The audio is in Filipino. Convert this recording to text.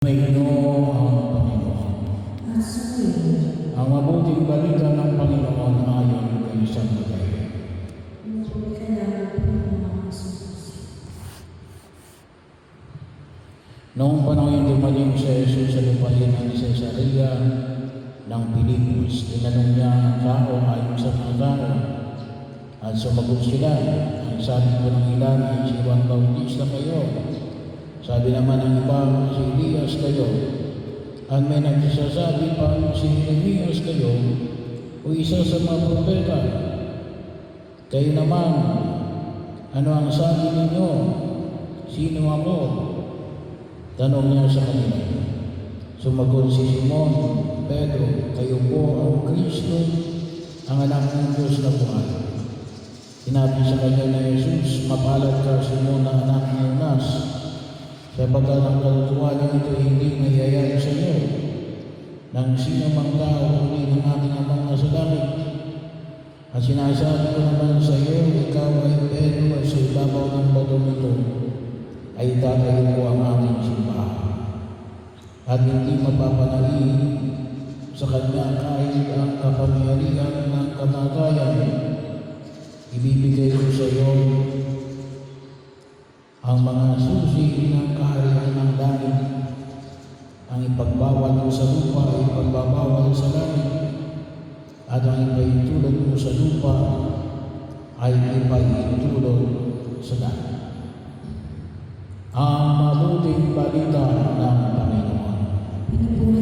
Mayno ang Panginoon. Ang mabuting balita ng Panginoon ayon kay San Mateo. Noong panahon yung dumating si Jesus sa lupain ng Cesarea ng Pilipos, tinanong niya ang tao ayon sa mga tao at sumagot sila. Ang sabi ko ng ilan ay si Juan Bautista kayo. Sabi naman ng iba, si Elias kayo. At may nagsasabi pa, si Jeremias kayo o isa sa mga propeta. Kayo naman, ano ang sabi ninyo? Sino ako? Tanong niya sa kanila. Sumagot si Simon Pedro, kayo po ang Kristo, ang anak ng Diyos na buhay. Sinabi sa kanya na Jesus, mapalad ka Simon na anak ng Jonas, sapagkat ang katotohanan ito hindi nangyayari sa iyo, nang sino mang tao uli ng aking Amang nasa langit. At sinasabi ko naman sa iyo, ikaw ay Pedro, at sa ibabaw ng batong ito ay tatayo ko ang aking simbahan. At hindi mapapanalin sa kanya kahit ang kapangyarihan ng kamatayan. Ibibigay ko sa iyo ang mga susi ng kaharian ng langit. Ang ipagbawal mo sa lupa ay ipagbabawal sa langit, at ang ipaitulad mo sa lupa ay ipaitulad sa langit. Ang mabuting balita ng Panginoon.